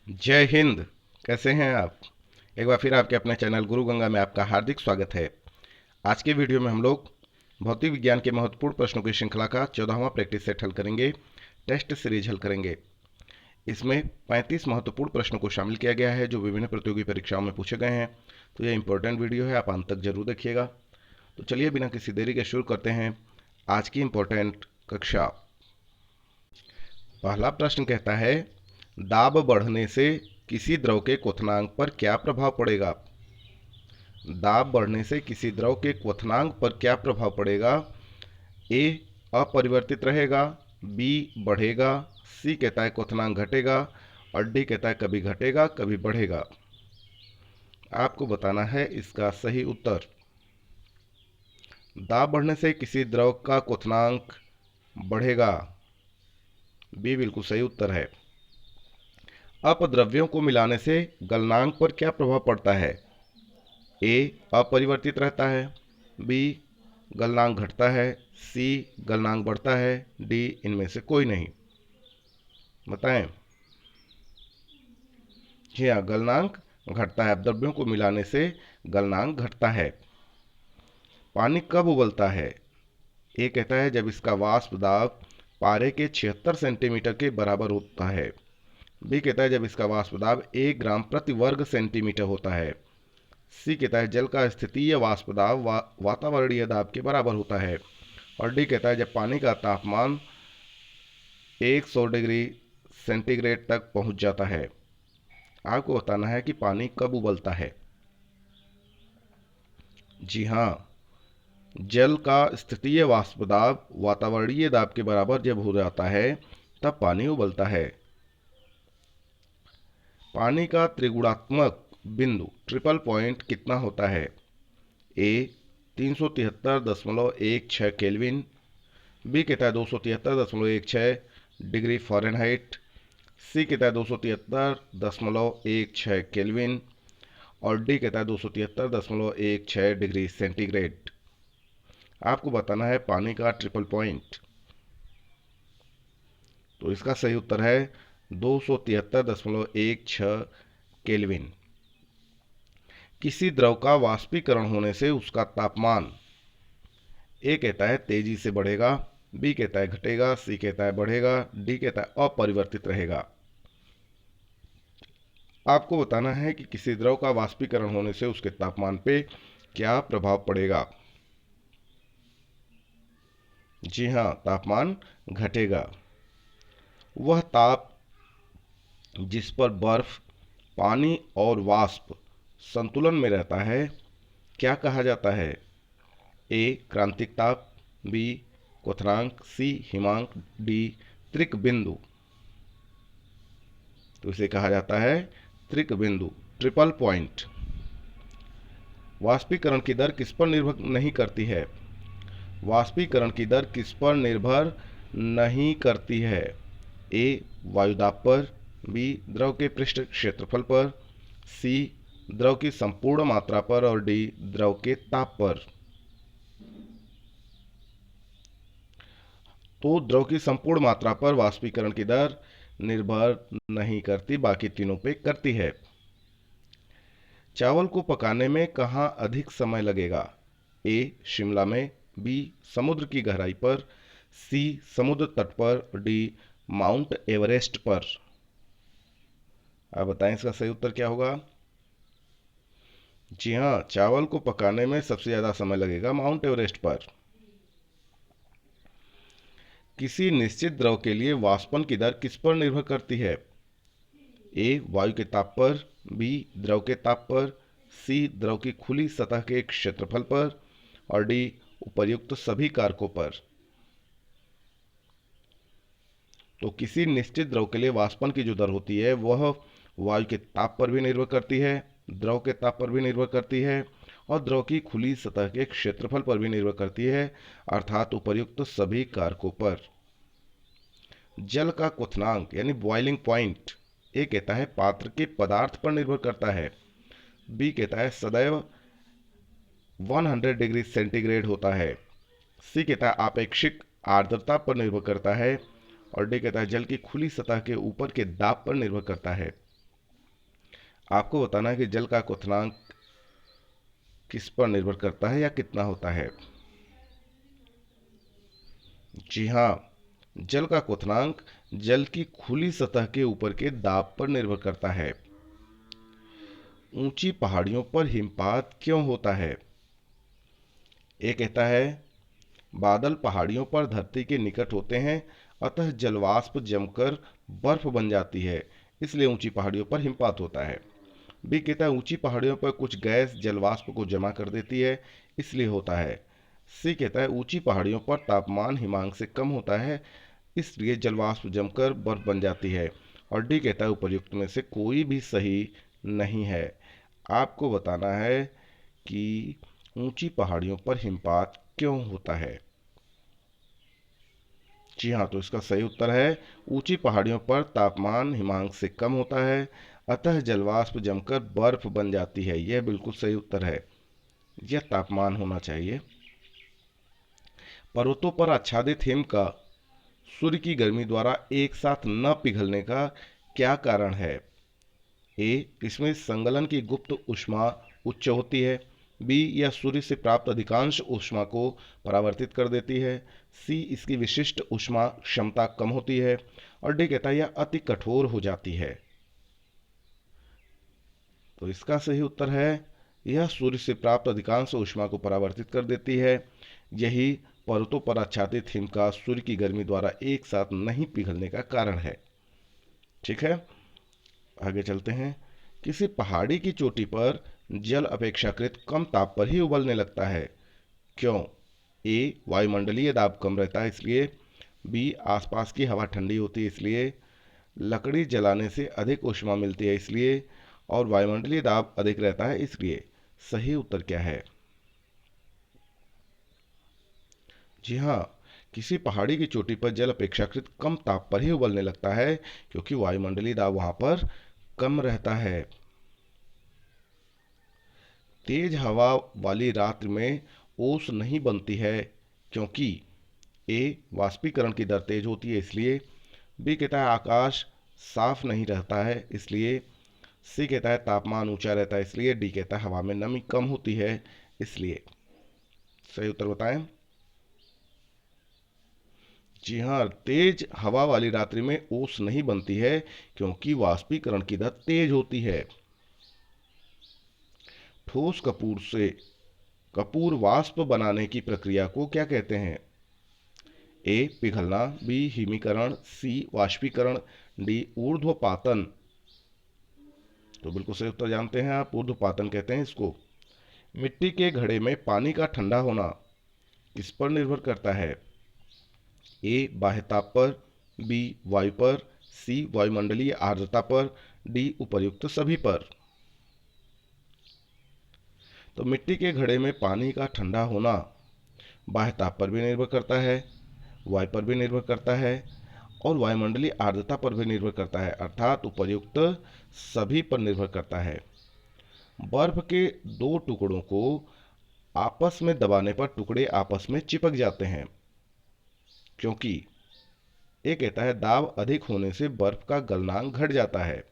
जय हिंद। कैसे हैं आप? एक बार फिर आपके अपने चैनल गुरु गंगा में आपका हार्दिक स्वागत है। आज के वीडियो में हम लोग भौतिक विज्ञान के महत्वपूर्ण प्रश्नों की श्रृंखला का 14वां प्रैक्टिस सेट हल करेंगे, टेस्ट सीरीज हल करेंगे। इसमें 35 महत्वपूर्ण प्रश्नों को शामिल किया गया है जो विभिन्न प्रतियोगी परीक्षाओं में पूछे गए हैं। तो यह इंपॉर्टेंट वीडियो है, आप अंत तक जरूर देखिएगा। तो चलिए बिना किसी देरी के शुरू करते हैं आज की इंपॉर्टेंट कक्षा। पहला प्रश्न कहता है, दाब बढ़ने से किसी द्रव के क्वथनांक पर क्या प्रभाव पड़ेगा? दाब बढ़ने से किसी द्रव के क्वथनांक पर क्या प्रभाव पड़ेगा? ए अपरिवर्तित रहेगा, बी बढ़ेगा, सी कहता है क्वथनांक घटेगा और डी कहता है कभी घटेगा कभी बढ़ेगा। आपको बताना है इसका सही उत्तर। दाब बढ़ने से किसी द्रव का क्वथनांक बढ़ेगा, बी बिल्कुल सही उत्तर है। अपद्रव्यों को मिलाने से गलनांक पर क्या प्रभाव पड़ता है? ए अपरिवर्तित रहता है, बी गलनांक घटता है, सी गलनांक बढ़ता है, डी इनमें से कोई नहीं। बताएं। जी हाँ, गलनांक घटता है। अपद्रव्यों को मिलाने से गलनांक घटता है। पानी कब उबलता है? ए कहता है जब इसका वाष्प दाब पारे के 76 सेंटीमीटर के बराबर होता है। बी कहता है जब इसका वाष्प दाब 1 ग्राम प्रति वर्ग सेंटीमीटर होता है। सी कहता है जल का स्थितीय वाष्प दाब वातावरणीय दाब के बराबर होता है। और डी कहता है जब पानी का तापमान 100 डिग्री सेंटीग्रेड तक पहुंच जाता है। आपको बताना है कि पानी कब उबलता है। जी हाँ, जल का स्थितीय वाष्प दाब वातावरणीय दाब के बराबर जब हो जाता है तब पानी उबलता है। पानी का त्रिगुणात्मक बिंदु ट्रिपल पॉइंट कितना होता है? ए 373.16 केल्विन, बी कहता है 273.16 डिग्री फ़ारेनहाइट, सी कहता है 273.16 केल्विन और डी कहता है 273.16 डिग्री सेंटीग्रेड। आपको बताना है पानी का ट्रिपल पॉइंट। तो इसका सही उत्तर है 273.16 केल्विन। किसी द्रव का वाष्पीकरण होने से उसका तापमान ए कहता है तेजी से बढ़ेगा, बी कहता है घटेगा, सी कहता है बढ़ेगा, डी कहता है अपरिवर्तित रहेगा। आपको बताना है कि किसी द्रव का वाष्पीकरण होने से उसके तापमान पे क्या प्रभाव पड़ेगा। जी हाँ, तापमान घटेगा। वह ताप जिस पर बर्फ, पानी और वाष्प संतुलन में रहता है क्या कहा जाता है? ए क्रांतिक ताप, बी क्वथनांक, सी हिमांक, डी त्रिक बिंदु। तो इसे कहा जाता है त्रिक बिंदु, ट्रिपल पॉइंट। वाष्पीकरण की दर किस पर निर्भर नहीं करती है? वाष्पीकरण की दर किस पर निर्भर नहीं करती है? ए वायुदाब पर, बी द्रव के पृष्ठ क्षेत्रफल पर, सी द्रव की संपूर्ण मात्रा पर और डी द्रव के ताप पर। तो द्रव की संपूर्ण मात्रा पर वाष्पीकरण की दर निर्भर नहीं करती, बाकी तीनों पे करती है। चावल को पकाने में कहाँ अधिक समय लगेगा? ए शिमला में, बी समुद्र की गहराई पर, सी समुद्र तट पर, डी माउंट एवरेस्ट पर। आप बताएं इसका सही उत्तर क्या होगा। जी हाँ, चावल को पकाने में सबसे ज्यादा समय लगेगा माउंट एवरेस्ट पर। किसी निश्चित द्रव के लिए वाष्पन की दर किस पर निर्भर करती है? ए वायु के ताप पर, बी द्रव के ताप पर, सी द्रव की खुली सतह के क्षेत्रफल पर और डी उपर्युक्त सभी कारकों पर। तो किसी निश्चित द्रव के लिए वाष्पन की जो दर होती है वह वायु के ताप पर भी निर्भर करती है, द्रव के ताप पर भी निर्भर करती है और द्रव की खुली सतह के क्षेत्रफल पर भी निर्भर करती है, अर्थात उपर्युक्त सभी कारकों पर। जल का क्वथनांक यानी बॉइलिंग पॉइंट ए कहता है पात्र के पदार्थ पर निर्भर करता है, बी कहता है सदैव 100 डिग्री सेंटीग्रेड होता है, सी कहता है आपेक्षिक आर्द्रता पर निर्भर करता है और डी कहता है जल की खुली सतह के ऊपर के दाब पर निर्भर करता है। आपको बताना है कि जल का क्वथनांक किस पर निर्भर करता है या कितना होता है। जी हाँ, जल का क्वथनांक जल की खुली सतह के ऊपर के दाब पर निर्भर करता है। ऊंची पहाड़ियों पर हिमपात क्यों होता है? ये कहता है बादल पहाड़ियों पर धरती के निकट होते हैं, अतः जलवाष्प जमकर बर्फ बन जाती है, इसलिए ऊंची पहाड़ियों पर हिमपात होता है। बी कहता है ऊंची पहाड़ियों पर कुछ गैस जलवाष्प को जमा कर देती है, इसलिए होता है। सी कहता है ऊंची पहाड़ियों पर तापमान हिमांक से कम होता है, इसलिए जलवाष्प जमकर बर्फ बन जाती है। और डी कहता है उपर्युक्त में से कोई भी सही नहीं है। आपको बताना है कि ऊंची पहाड़ियों पर हिमपात क्यों होता है। जी हाँ, तो इसका सही उत्तर है ऊंची पहाड़ियों पर तापमान हिमांक से कम होता है, अतः जलवाष्प जमकर बर्फ बन जाती है। यह बिल्कुल सही उत्तर है, यह तापमान होना चाहिए। पर्वतों पर आच्छादित हिम का सूर्य की गर्मी द्वारा एक साथ न पिघलने का क्या कारण है? ए, इसमें संगलन की गुप्त ऊष्मा उच्च होती है। बी, यह सूर्य से प्राप्त अधिकांश ऊष्मा को परावर्तित कर देती है। सी, इसकी विशिष्ट ऊष्मा क्षमता कम होती है। और डी कहता है यह अति कठोर हो जाती है। तो इसका सही उत्तर है यह सूर्य से प्राप्त अधिकांश ऊष्मा को परावर्तित कर देती है। यही पर्वतों पर आच्छादित हिम का सूर्य की गर्मी द्वारा एक साथ नहीं पिघलने का कारण है। ठीक है, आगे चलते हैं। किसी पहाड़ी की चोटी पर जल अपेक्षाकृत कम ताप पर ही उबलने लगता है, क्यों? ए, वायुमंडलीय दाब कम रहता है इसलिए। बी, आसपास की हवा ठंडी होती है इसलिए। लकड़ी जलाने से अधिक ऊष्मा मिलती है इसलिए। और वायुमंडलीय दाब अधिक रहता है इसलिए। सही उत्तर क्या है? जी हाँ, किसी पहाड़ी की चोटी पर जल अपेक्षाकृत कम ताप पर ही उबलने लगता है, क्योंकि वायुमंडलीय दाब वहां पर कम रहता है। तेज हवा वाली रात्रि में ओस नहीं बनती है, क्योंकि ए, वाष्पीकरण की दर तेज होती है इसलिए। बी कहता है आकाश साफ नहीं रहता है इसलिए। सी कहता है तापमान ऊंचा रहता है इसलिए। डी कहता है हवा में नमी कम होती है इसलिए। सही उत्तर बताएं। जी हाँ, तेज हवा वाली रात्रि में ओस नहीं बनती है, क्योंकि वाष्पीकरण की दर तेज होती है। ठोस कपूर से कपूर वाष्प बनाने की प्रक्रिया को क्या कहते हैं? ए, पिघलना। बी, हिमीकरण। सी, वाष्पीकरण। डी, ऊर्ध्वपातन। तो बिल्कुल सही उत्तर जानते हैं आप, ऊर्ध्वपातन कहते हैं इसको। मिट्टी के घड़े में पानी का ठंडा होना किस पर निर्भर करता है? ए, बाह्य ताप पर। बी, वायु पर। सी, वायुमंडलीय आर्द्रता पर। डी, उपर्युक्त सभी पर। तो मिट्टी के घड़े में पानी का ठंडा होना बाह्य ताप पर भी निर्भर करता है, वायु पर भी निर्भर करता है और वायुमंडलीय आर्द्रता पर भी निर्भर करता है, अर्थात उपर्युक्त सभी पर निर्भर करता है। बर्फ के दो टुकड़ों को आपस में दबाने पर टुकड़े आपस में चिपक जाते हैं, क्योंकि ए कहता है दाब अधिक होने से बर्फ का गलनांक घट जाता है।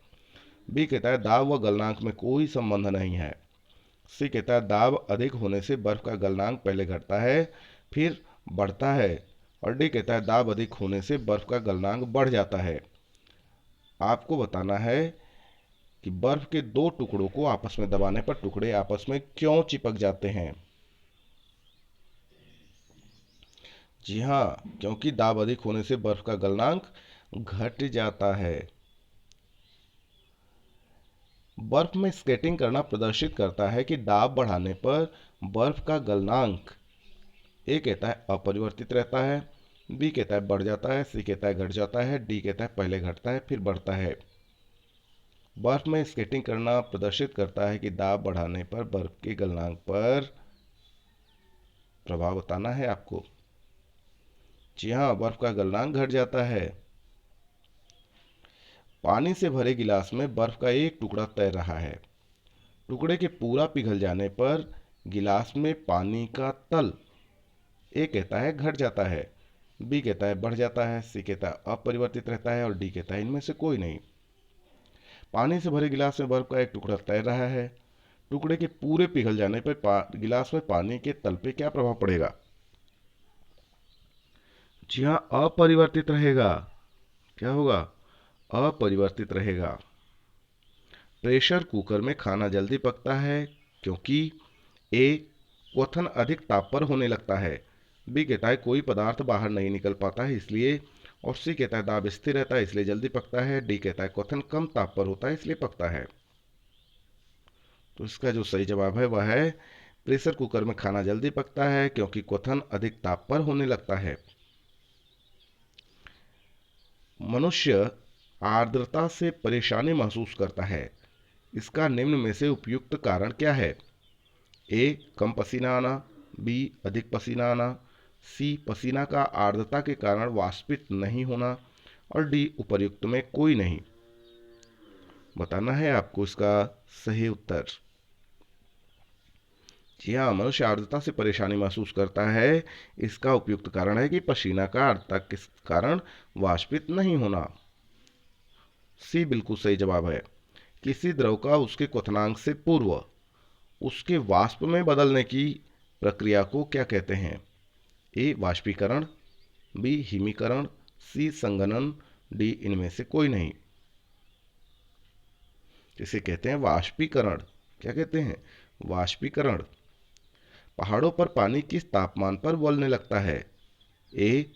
बी कहता है दाब व गलनांक में कोई संबंध नहीं है। सी कहता है दाब अधिक होने से बर्फ का गलनांक पहले घटता है फिर बढ़ता है। और डी कहता है दाब अधिक होने से बर्फ का गलनांक बढ़ जाता है। आपको बताना है कि बर्फ के दो टुकड़ों को आपस में दबाने पर टुकड़े आपस में क्यों चिपक जाते हैं? जी हाँ, क्योंकि दाब अधिक होने से बर्फ का गलनांक घट जाता है। बर्फ में स्केटिंग करना प्रदर्शित करता है कि दाब बढ़ाने पर बर्फ का गलनांक ए कहता है अपरिवर्तित रहता है। बी कहता है बढ़ जाता है। सी कहता है घट जाता है। डी कहता है पहले घटता है फिर बढ़ता है। बर्फ में स्केटिंग करना प्रदर्शित करता है कि दाब बढ़ाने पर बर्फ के गलनांक पर प्रभाव बताना है आपको। जी हाँ, बर्फ का गलनांक घट जाता है। पानी से भरे गिलास में बर्फ का एक टुकड़ा तैर रहा है। टुकड़े के पूरा पिघल जाने पर गिलास में पानी का तल ए कहता है घट जाता है। बी कहता है बढ़ जाता है। सी कहता है अपरिवर्तित रहता है और डी कहता है इनमें से कोई नहीं। पानी से भरे गिलास में बर्फ का एक टुकड़ा तैर रहा है। टुकड़े के पूरे पिघल जाने पर गिलास में पानी के तल पे क्या प्रभाव पड़ेगा? जी हाँ, अपरिवर्तित रहेगा। क्या होगा? अपरिवर्तित रहेगा। प्रेशर कुकर में खाना जल्दी पकता है क्योंकि ए क्वथन अधिक ताप पर होने लगता है, बी कहता है कोई पदार्थ बाहर नहीं निकल पाता है इसलिए, और सी कहता है दाब स्थिर रहता है इसलिए जल्दी पकता है, डी कहता है क्वथन कम ताप पर होता है इसलिए पकता है। तो इसका जो सही जवाब है वह है प्रेशर कुकर में खाना जल्दी पकता है क्योंकि क्वथन अधिक ताप पर होने लगता है। मनुष्य आर्द्रता से परेशानी महसूस करता है, इसका निम्न में से उपयुक्त कारण क्या है? ए कम पसीना आना, बी अधिक पसीना आना, सी पसीना का आर्द्रता के कारण वाष्पित नहीं होना, और डी उपर्युक्त में कोई नहीं। बताना है आपको इसका सही उत्तर। जी हाँ, मनुष्य आर्द्रता से परेशानी महसूस करता है, इसका उपयुक्त कारण है कि पसीना का आर्द्रता के कारण वाष्पित नहीं होना। सी बिल्कुल सही जवाब है। किसी द्रव का उसके क्वथनांक से पूर्व उसके वाष्प में बदलने की प्रक्रिया को क्या कहते हैं? ए वाष्पीकरण, बी हिमीकरण, सी संघनन, डी इनमें से कोई नहीं। इसे कहते हैं वाष्पीकरण। क्या कहते हैं? वाष्पीकरण। पहाड़ों पर पानी किस तापमान पर उबलने लगता है? ए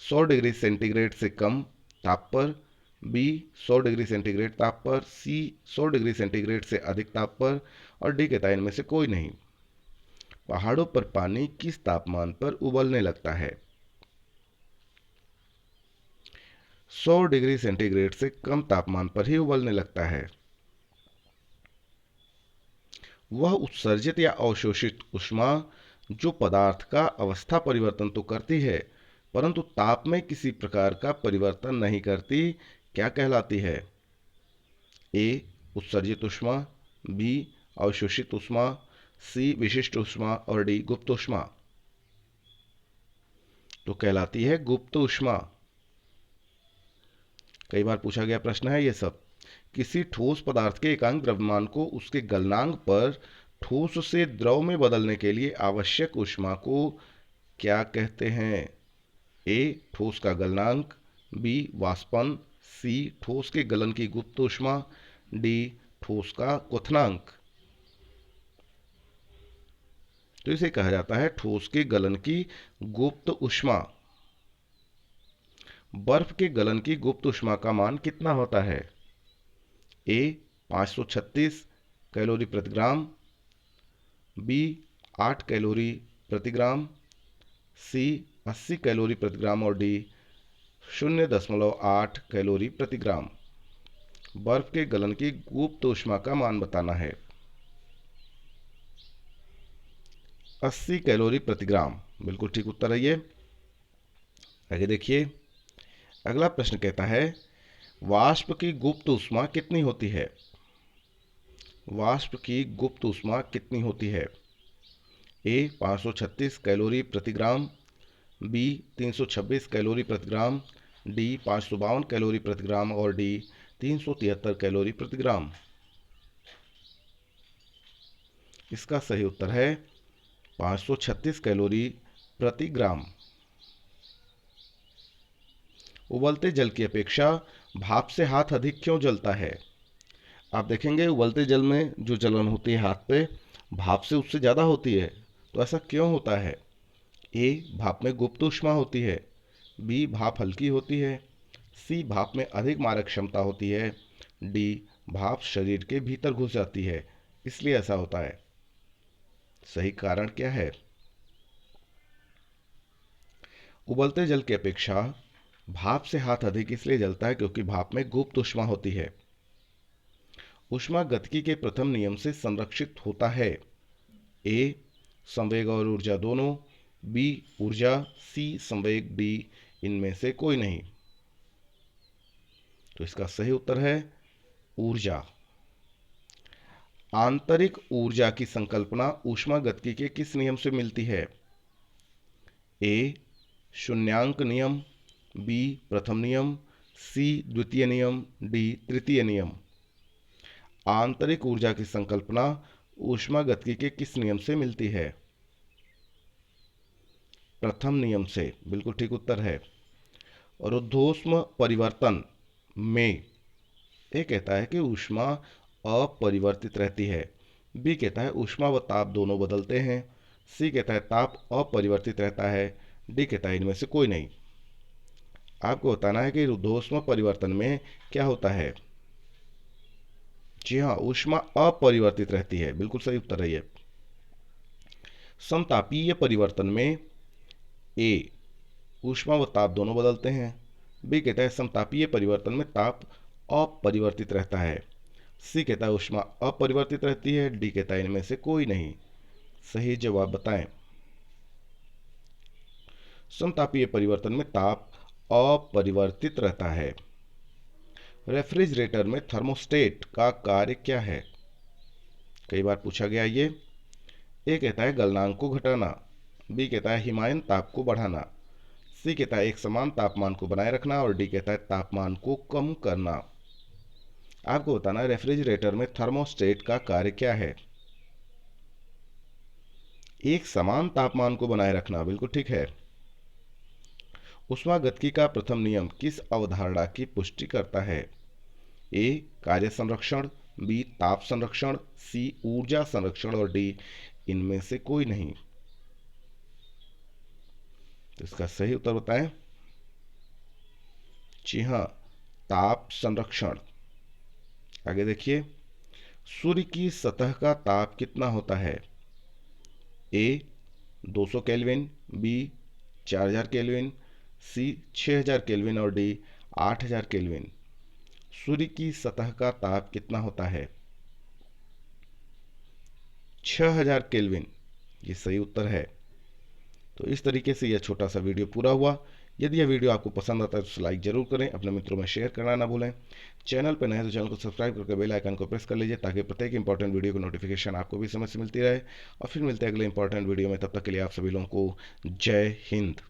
100 डिग्री सेंटीग्रेड से कम ताप पर, बी 100 डिग्री सेंटीग्रेड ताप पर, सी 100 डिग्री सेंटीग्रेड से अधिक ताप पर, और डी कहता है इनमें से कोई नहीं। पहाड़ों पर पानी किस तापमान पर उबलने लगता है? 100 डिग्री सेंटीग्रेड से कम तापमान पर ही उबलने लगता है। वह उत्सर्जित या अवशोषित ऊष्मा जो पदार्थ का अवस्था परिवर्तन तो करती है परंतु ताप में किसी प्रकार का परिवर्तन नहीं करती, क्या कहलाती है? ए उत्सर्जित ऊष्मा, बी अवशोषित ऊष्मा, सी विशिष्ट ऊष्मा, और डी गुप्त ऊष्मा। तो कहलाती है गुप्त ऊष्मा। कई बार पूछा गया प्रश्न है ये सब। किसी ठोस पदार्थ के एकांक द्रव्यमान को उसके गलनांक पर ठोस से द्रव में बदलने के लिए आवश्यक ऊष्मा को क्या कहते हैं? ए ठोस का गलनांक, बी वाष्पन, सी ठोस के गलन की गुप्त ऊष्मा, डी ठोस का क्वथनांक। तो इसे कहा जाता है ठोस के गलन की गुप्त ऊष्मा। बर्फ के गलन की गुप्त ऊष्मा का मान कितना होता है? ए 536 कैलोरी प्रति ग्राम, बी 8 कैलोरी प्रति ग्राम, सी 80 कैलोरी प्रति ग्राम, और डी 0.8 कैलोरी प्रति ग्राम। बर्फ के गलन की गुप्त ऊष्मा का मान बताना है। 80 कैलोरी प्रति ग्राम बिल्कुल ठीक उत्तर है ये। आगे देखिए, अगला प्रश्न कहता है वाष्प की गुप्त ऊष्मा कितनी होती है? वाष्प की गुप्त ऊष्मा कितनी होती है? ए 536 कैलोरी प्रति ग्राम, बी 326 कैलोरी प्रति ग्राम, डी 552 कैलोरी प्रति ग्राम, और डी 373 कैलोरी प्रति ग्राम। इसका सही उत्तर है 536 कैलोरी प्रति ग्राम। उबलते जल की अपेक्षा भाप से हाथ अधिक क्यों जलता है? आप देखेंगे उबलते जल में जो जलन होती है हाथ पे, भाप से उससे ज़्यादा होती है। तो ऐसा क्यों होता है? ए भाप में गुप्त ऊष्मा होती है, बी भाप हल्की होती है, सी भाप में अधिक मारक क्षमता होती है, डी भाप शरीर के भीतर घुस जाती है इसलिए ऐसा होता है। सही कारण क्या है? उबलते जल की अपेक्षा भाप से हाथ अधिक इसलिए जलता है क्योंकि भाप में गुप्त ऊष्मा होती है। ऊष्मा गतिकी के प्रथम नियम से संरक्षित होता है। ए संवेग और ऊर्जा दोनों, बी ऊर्जा, सी संवेग, डी इनमें से कोई नहीं। तो इसका सही उत्तर है ऊर्जा। आंतरिक ऊर्जा की संकल्पना ऊष्मागतिकी के किस नियम से मिलती है? ए शून्यांक नियम, बी प्रथम नियम, सी द्वितीय नियम, डी तृतीय नियम। आंतरिक ऊर्जा की संकल्पना ऊष्मागतिकी के किस नियम से मिलती है? प्रथम नियम से, बिल्कुल ठीक उत्तर है। रुद्धोष्म परिवर्तन में ए कहता है कि ऊष्मा अपरिवर्तित रहती है, बी कहता है ऊष्मा व ताप दोनों बदलते हैं, सी कहता है ताप अपरिवर्तित रहता है, डी कहता है इनमें से कोई नहीं। आपको बताना है कि रुद्धोष्म परिवर्तन में क्या होता है। जी हाँ, ऊष्मा अपरिवर्तित रहती है, बिल्कुल सही उत्तर है ये। समतापीय परिवर्तन में ए ऊष्मा व ताप दोनों बदलते हैं, बी कहता है समतापीय परिवर्तन में ताप अपरिवर्तित रहता है, सी कहता है ऊष्मा अपरिवर्तित रहती है, डी कहता है इनमें से कोई नहीं। सही जवाब बताएं। समतापीय परिवर्तन में ताप अपरिवर्तित रहता है। रेफ्रिजरेटर में थर्मोस्टेट का कार्य क्या है? कई बार पूछा गया ये। ए कहता है गलनांक को घटाना, बी कहता है हिमायन ताप को बढ़ाना, सी कहता है एक समान तापमान को बनाए रखना और डी कहता है तापमान को कम करना। आपको बताना है रेफ्रिजरेटर में थर्मोस्टेट का कार्य क्या है। एक समान तापमान को बनाए रखना, बिल्कुल ठीक है। ऊष्मागतिकी का प्रथम नियम किस अवधारणा की पुष्टि करता है? ए कार्य संरक्षण, बी ताप संरक्षण, सी ऊर्जा संरक्षण और डी इनमें से कोई नहीं। तो इसका सही उत्तर बताएं। जी हाँ, ताप संरक्षण। आगे देखिए, सूर्य की सतह का ताप कितना होता है? ए 200 केल्विन, बी 4000 केल्विन, सी 6000 केल्विन और डी 8000 केल्विन। सूर्य की सतह का ताप कितना होता है? 6000 केल्विन, ये सही उत्तर है। तो इस तरीके से यह छोटा सा वीडियो पूरा हुआ। यदि यह वीडियो आपको पसंद आता है तो लाइक जरूर करें, अपने मित्रों में शेयर करना ना भूलें। चैनल पर नए तो चैनल को सब्सक्राइब करके बेल आइकन को प्रेस कर लीजिए ताकि प्रत्येक इंपॉर्टेंट वीडियो की नोटिफिकेशन आपको भी समय से मिलती रहे। और फिर मिलते हैं अगले इंपॉर्टेंट वीडियो में, तब तक के लिए आप सभी लोगों को जय हिंद।